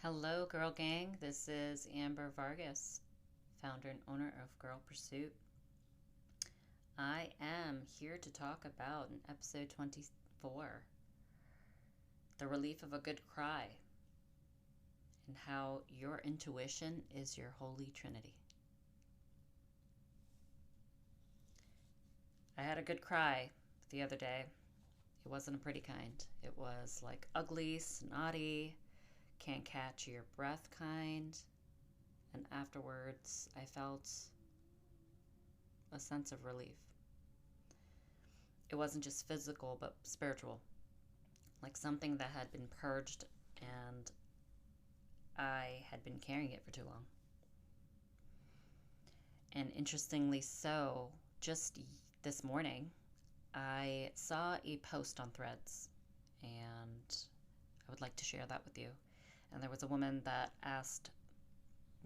Hello, Girl Gang. This is Amber Vargas, founder and owner of Girl Pursuit. I am here to talk about in episode 24 the relief of a good cry and how your intuition is your holy trinity. I had a good cry the other day. It wasn't a pretty kind, it was like ugly, snotty, can't catch your breath kind. And afterwards, I felt a sense of relief. It wasn't just physical, but spiritual. Like something that had been purged and I had been carrying it for too long. And interestingly so, just this morning, I saw a post on Threads, and I would like to share that with you. And there was a woman that asked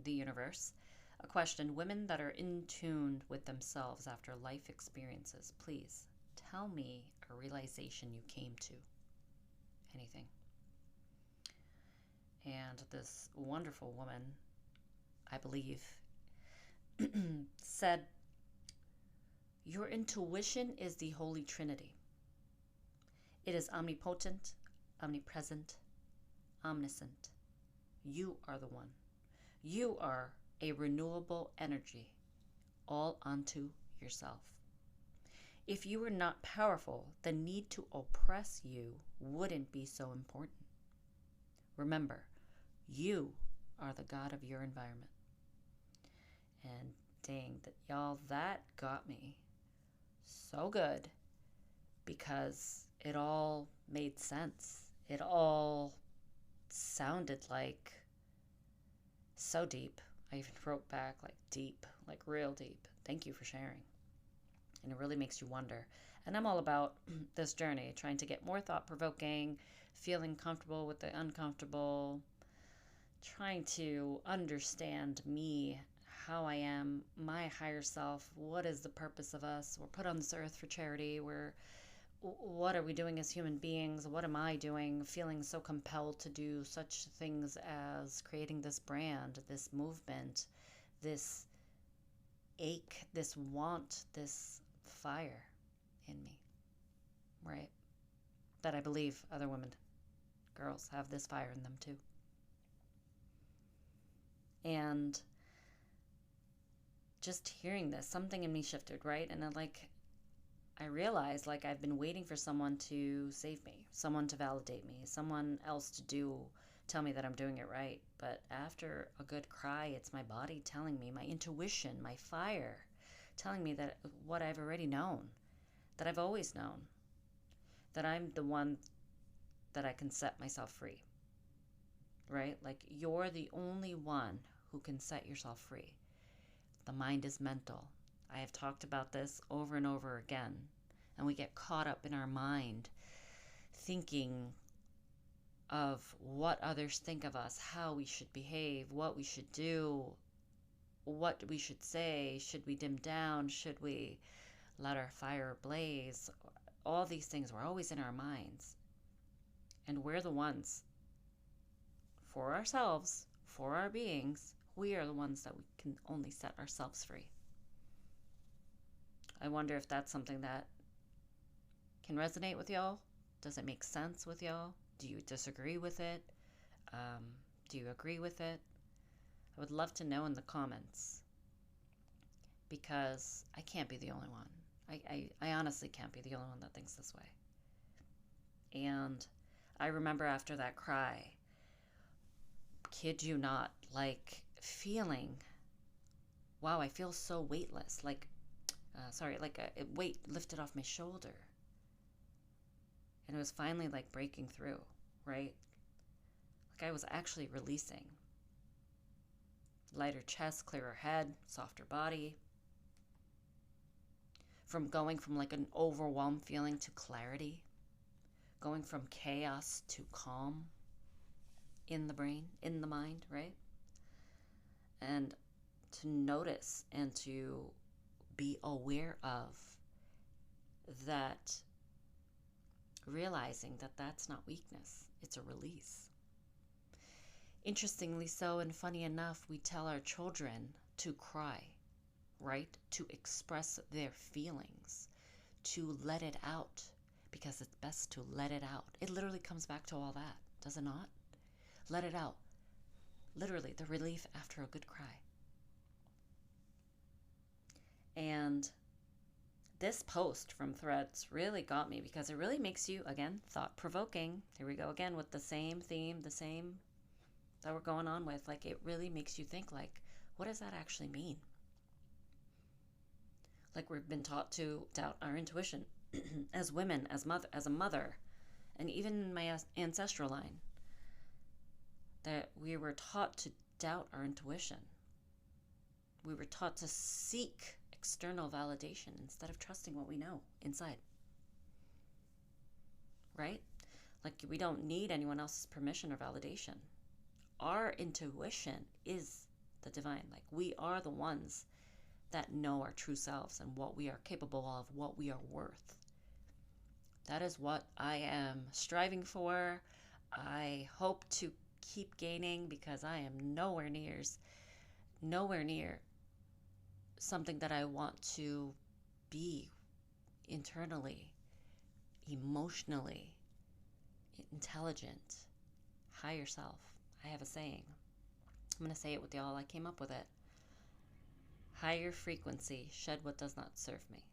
the universe a question: women that are in tune with themselves after life experiences, please tell me a realization you came to. Anything. And this wonderful woman, I believe, said, your intuition is the Holy Trinity. It is omnipotent, omnipresent, omniscient. You are the one. You are a renewable energy, all unto yourself. If you were not powerful, the need to oppress you wouldn't be so important. Remember, you are the God of your environment. And dang, y'all, that got me so good because it all made sense. It all sounded like so deep. I even wrote back like deep, like real deep. Thank you for sharing. And it really makes you wonder. And I'm all about this journey, trying to get more thought-provoking, feeling comfortable with the uncomfortable, trying to understand me, how I am, my higher self. What is the purpose of us? We're put on this earth for charity. What are we doing as human beings? What am I doing? Feeling so compelled to do such things as creating this brand, this movement, this ache, this want, this fire in me, right? That I believe other women, girls, have this fire in them too. And just hearing this, something in me shifted, right? And I realized I've been waiting for someone to save me, someone to validate me, someone else to tell me that I'm doing it right. But after a good cry, it's my body telling me, my intuition, my fire, telling me that what I've already known, that I've always known, that I'm the one that I can set myself free, right? Like, you're the only one who can set yourself free. The mind is mental. I have talked about this over and over again, and we get caught up in our mind thinking of what others think of us, how we should behave, what we should do, what we should say, should we dim down, should we let our fire blaze. All these things were always in our minds, and we're the ones, for ourselves, for our beings, we are the ones that we can only set ourselves free. I wonder if that's something that can resonate with y'all. Does it make sense with y'all? Do you disagree with it? Do you agree with it? I would love to know in the comments, because I can't be the only one. I honestly can't be the only one that thinks this way. And I remember after that cry, kid you not, feeling, wow, I feel so weightless. A weight lifted off my shoulder. And it was finally breaking through, right? I was actually releasing. Lighter chest, clearer head, softer body. From going from an overwhelmed feeling to clarity. Going from chaos to calm in the brain, in the mind, right? And to notice and to be aware of that, realizing that that's not weakness, it's a release. Interestingly so, and funny enough, we tell our children to cry, right? To express their feelings, to let it out, because it's best to let it out. It literally comes back to all that, does it not? Let it out. Literally, the relief after a good cry. And this post from Threads really got me because it really makes you, again, thought-provoking. Here we go again with the same theme, the same that we're going on with. Like, it really makes you think, like, what does that actually mean? Like, we've been taught to doubt our intuition as women, as a mother, and even in my ancestral line, that we were taught to doubt our intuition. We were taught to seek external validation instead of trusting what we know inside. Right? Like, we don't need anyone else's permission or validation. Our intuition is the divine. Like, we are the ones that know our true selves and what we are capable of, what we are worth. That is what I am striving for. I hope to keep gaining because I am nowhere near something that I want to be internally, emotionally, intelligent, higher self. I have a saying. I'm going to say it with y'all. I came up with it. Higher frequency, shed what does not serve me.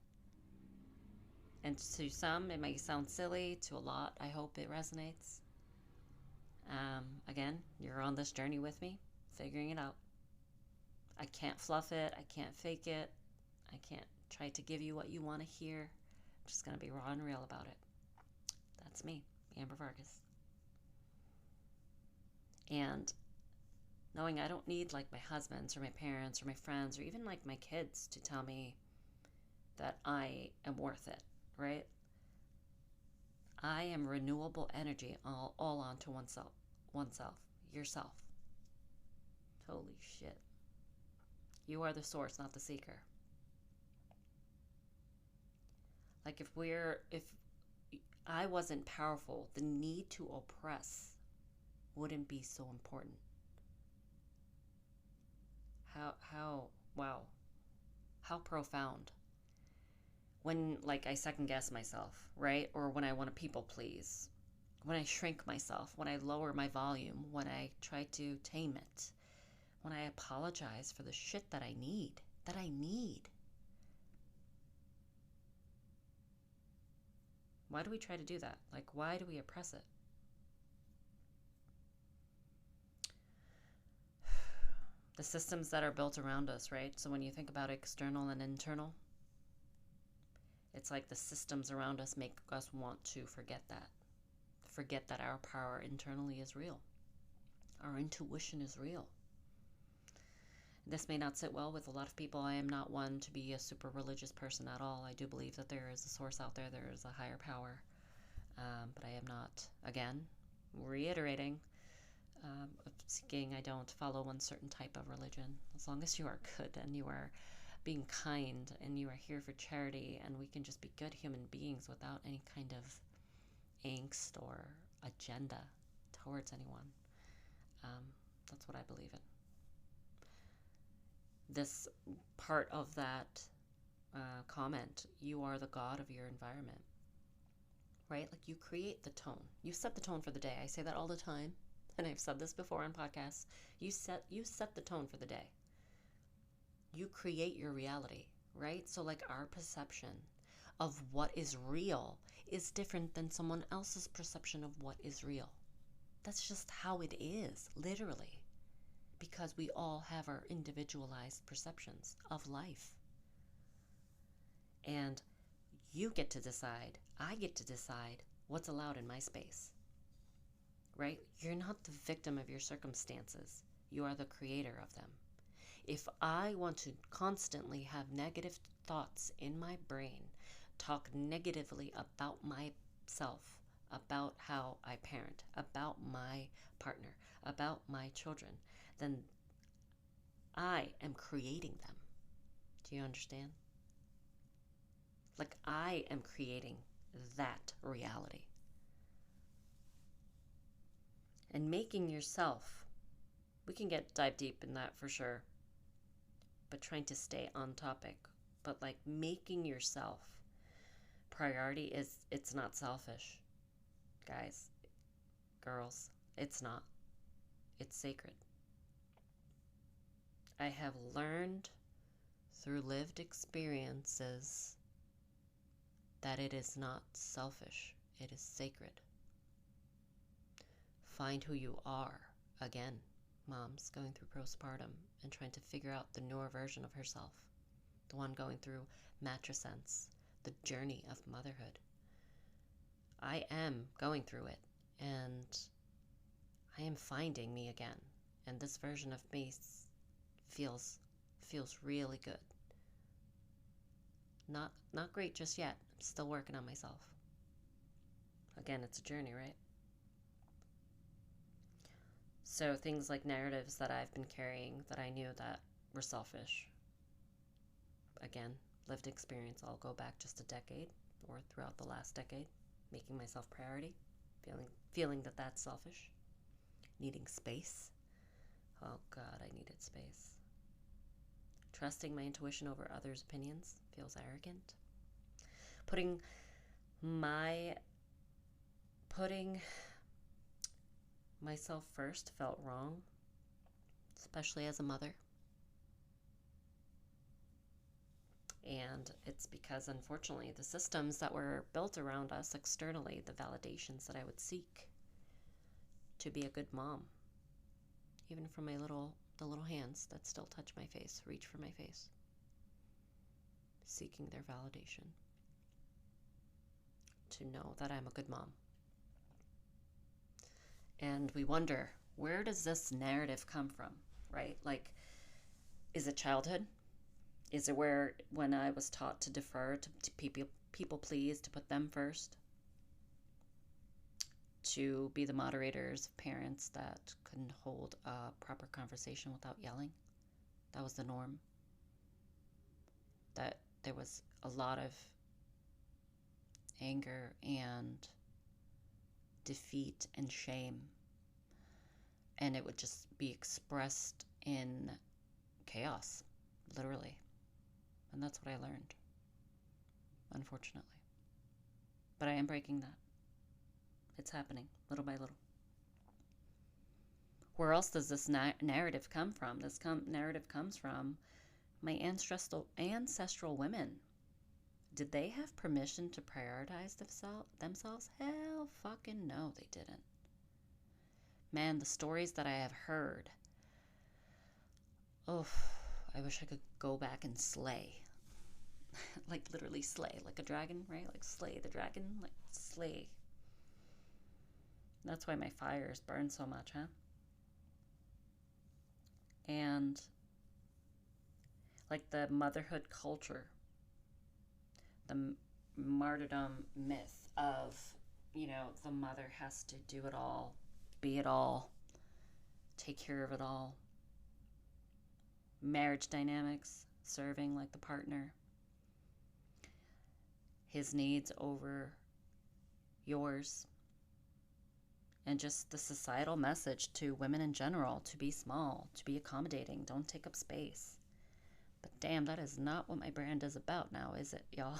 And to some, it may sound silly. To a lot, I hope it resonates. Again, you're on this journey with me, figuring it out. I can't fluff it. I can't fake it. I can't try to give you what you want to hear. I'm just going to be raw and real about it. That's me, Amber Vargas. And knowing I don't need like my husband's or my parents or my friends or even like my kids to tell me that I am worth it, right? I am renewable energy all onto oneself, yourself. Holy shit. You are the source, not the seeker. Like if I wasn't powerful, the need to oppress wouldn't be so important. Wow. How profound. When like I second guess myself, right? Or when I want to people please, when I shrink myself, when I lower my volume, when I try to tame it, when I apologize for the shit that I need. Why do we try to do that? Like, why do we oppress it? The systems that are built around us, right? So when you think about external and internal, it's like the systems around us make us want to forget that our power internally is real. Our intuition is real. This may not sit well with a lot of people. I am not one to be a super religious person at all. I do believe that there is a source out there. There is a higher power. But I am not, again, reiterating, seeking. I don't follow one certain type of religion. As long as you are good and you are being kind and you are here for charity and we can just be good human beings without any kind of angst or agenda towards anyone. That's what I believe in. This part of that comment, you are the god of your environment, right? Like you create the tone. You set the tone for the day. I say that all the time, and I've said this before on podcasts. You set the tone for the day. You create your reality, right? So like our perception of what is real is different than someone else's perception of what is real. That's just how it is, literally. Because we all have our individualized perceptions of life. And you get to decide, I get to decide what's allowed in my space. Right? You're not the victim of your circumstances. You are the creator of them. If I want to constantly have negative thoughts in my brain, talk negatively about myself, about how I parent, about my partner, about my children, then I am creating them. Do you understand? Like I am creating that reality. And making yourself We can dive deep in that for sure. But trying to stay on topic. But like making yourself priority it's not selfish. Guys, girls, it's not. It's sacred. I have learned through lived experiences that it is not selfish. It is sacred. Find who you are. Again, moms going through postpartum and trying to figure out the newer version of herself. The one going through matrescence, the journey of motherhood. I am going through it, and I am finding me again. And this version of me feels really good. Not great just yet. I'm still working on myself. Again, it's a journey, right? So things like narratives that I've been carrying that I knew that were selfish. Again, lived experience. I'll go back just a decade or throughout the last decade, making myself priority, feeling that that's selfish, needing space. Oh God, I needed space. Trusting my intuition over others' opinions feels arrogant. Putting myself first felt wrong, especially as a mother. And it's because, unfortunately, the systems that were built around us externally, the validations that I would seek to be a good mom, even from the little hands that still touch my face, reach for my face, seeking their validation to know that I'm a good mom. And we wonder, where does this narrative come from, right? Like, is it childhood? Is it when I was taught to defer to people please, to put them first? To be the moderators of parents that couldn't hold a proper conversation without yelling? That was the norm. That there was a lot of anger and defeat and shame. And it would just be expressed in chaos, literally. And that's what I learned, unfortunately. But I am breaking that. It's happening, little by little. Where else does this narrative come from? This narrative comes from my ancestral women. Did they have permission to prioritize themselves? Hell fucking no, they didn't. Man, the stories that I have heard. Oh, I wish I could go back and slay. Like literally slay. Like a dragon, right? Like slay the dragon. Like slay. That's why my fires burn so much, huh? And like the motherhood culture, the martyrdom myth of, the mother has to do it all, be it all, take care of it all. Marriage dynamics, serving like the partner. His needs over yours. And just the societal message to women in general, to be small, to be accommodating, don't take up space. But damn, that is not what my brand is about now, is it, y'all?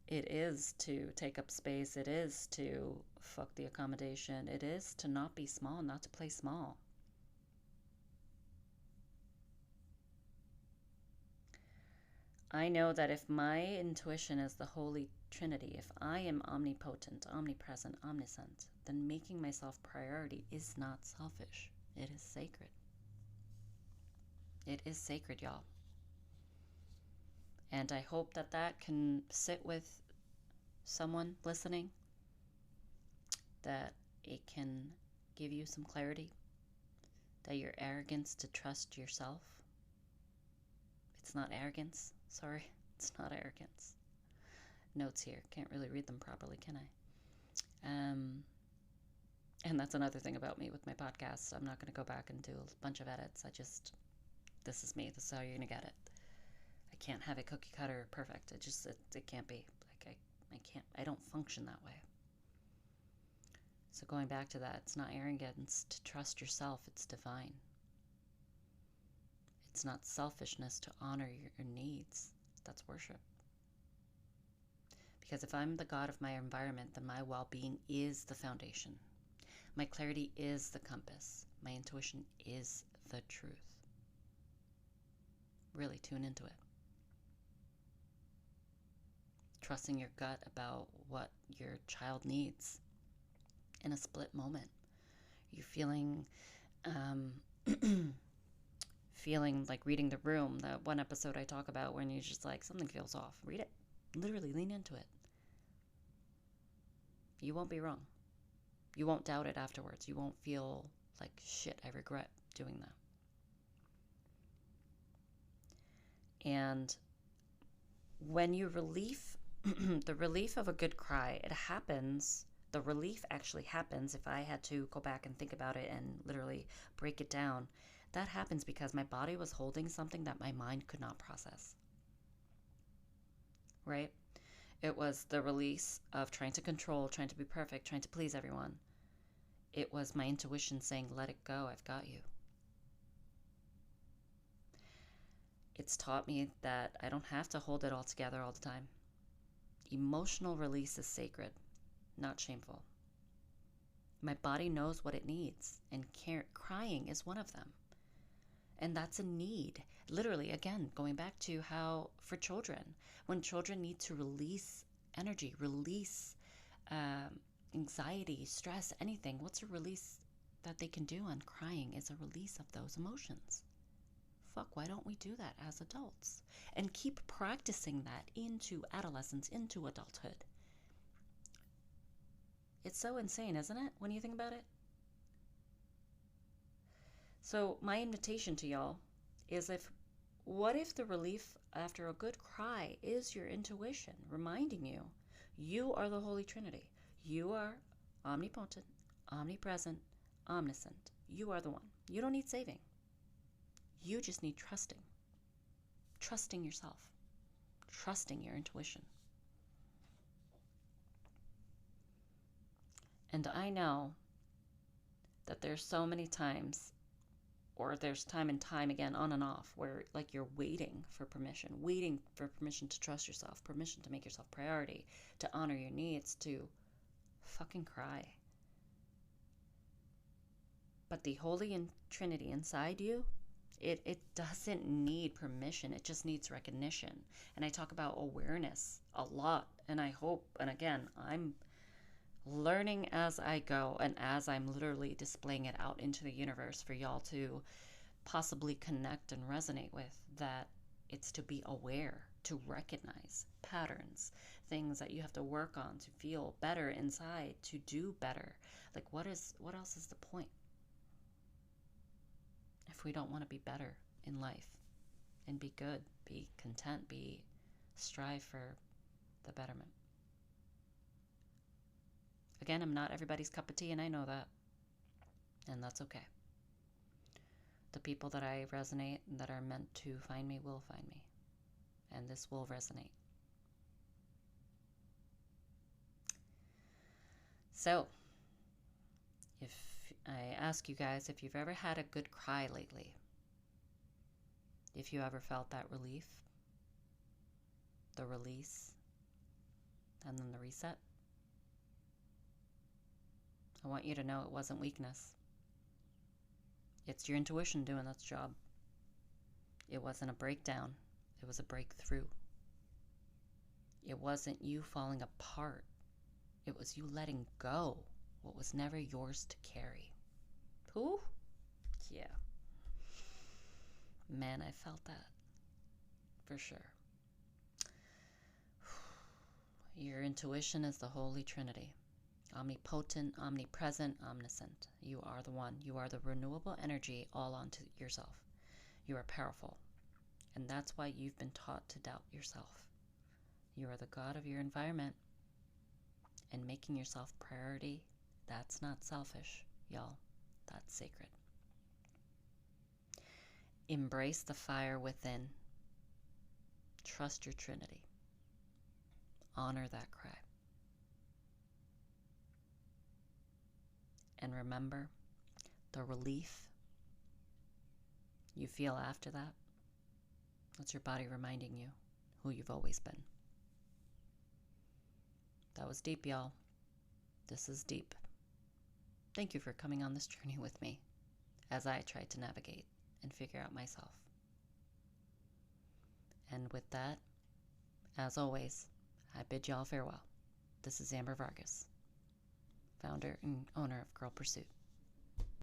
It is to take up space. It is to fuck the accommodation. It is to not be small, not to play small. I know that if my intuition is the Holy Trinity, if I am omnipotent, omnipresent, omniscient, then making myself priority is not selfish. It is sacred. It is sacred, y'all. And I hope that that can sit with someone listening, that it can give you some clarity, that your arrogance to trust yourself, it's not arrogance. Sorry, it's not arrogance. Notes here. Can't really read them properly, can I? And that's another thing about me with my podcast. I'm not going to go back and do a bunch of edits. This is me. This is how you're going to get it. I can't have it cookie cutter perfect. It can't be. Like I don't function that way. So going back to that, it's not arrogance to trust yourself, it's divine. It's not selfishness to honor your needs. That's worship. Because if I'm the God of my environment, then my well-being is the foundation. My clarity is the compass. My intuition is the truth. Really tune into it. Trusting your gut about what your child needs in a split moment. You're feeling feeling like reading The Room, that one episode I talk about when you're just like, something feels off. Read it. Literally lean into it. You won't be wrong. You won't doubt it afterwards. You won't feel like, shit, I regret doing that. And when you the relief of a good cry, it happens. The relief actually happens, if I had to go back and think about it and literally break it down, that happens because my body was holding something that my mind could not process. Right? It was the release of trying to control, trying to be perfect, trying to please everyone. It was my intuition saying, let it go, I've got you. It's taught me that I don't have to hold it all together all the time. Emotional release is sacred, not shameful. My body knows what it needs, and crying is one of them. And that's a need. Literally, again, going back to how for children, when children need to release energy, release anxiety, stress, anything, what's a release that they can do? And crying is a release of those emotions. Fuck, why don't we do that as adults? And keep practicing that into adolescence, into adulthood. It's so insane, isn't it, when you think about it? So my invitation to y'all is, what if the relief after a good cry is your intuition reminding you, you are the Holy Trinity. You are omnipotent, omnipresent, omniscient. You are the one. You don't need saving. You just need trusting. Trusting yourself. Trusting your intuition. And I know that there's so many times, or there's time and time again, on and off, where like you're waiting for permission to trust yourself, permission to make yourself priority, to honor your needs, to fucking cry. But the Holy Trinity inside you, it doesn't need permission. It just needs recognition. And I talk about awareness a lot. And I hope, and again, I'm learning as I go, and as I'm literally displaying it out into the universe for y'all to possibly connect and resonate with, that it's to be aware, to recognize patterns, things that you have to work on to feel better inside, to do better. Like what else is the point if we don't want to be better in life and be good, be content, strive for the betterment? Again, I'm not everybody's cup of tea, and I know that. And that's okay. The people that I resonate and that are meant to find me will find me. And this will resonate. So, if I ask you guys if you've ever had a good cry lately, if you ever felt that relief, the release, and then the reset, I want you to know it wasn't weakness. It's your intuition doing its job. It wasn't a breakdown. It was a breakthrough. It wasn't you falling apart. It was you letting go what was never yours to carry. Whew? Yeah. Man, I felt that. For sure. Your intuition is the Holy Trinity. Omnipotent, omnipresent, omniscient. You are the one. You are the renewable energy all onto yourself. You are powerful. And that's why you've been taught to doubt yourself. You are the God of your environment. And making yourself priority, that's not selfish, y'all. That's sacred. Embrace the fire within. Trust your Trinity. Honor that cry. And remember, the relief you feel after that, that's your body reminding you who you've always been. That was deep, y'all. This is deep. Thank you for coming on this journey with me as I try to navigate and figure out myself. And with that, as always, I bid y'all farewell. This is Amber Vargas, founder and owner of Girl Pursuit.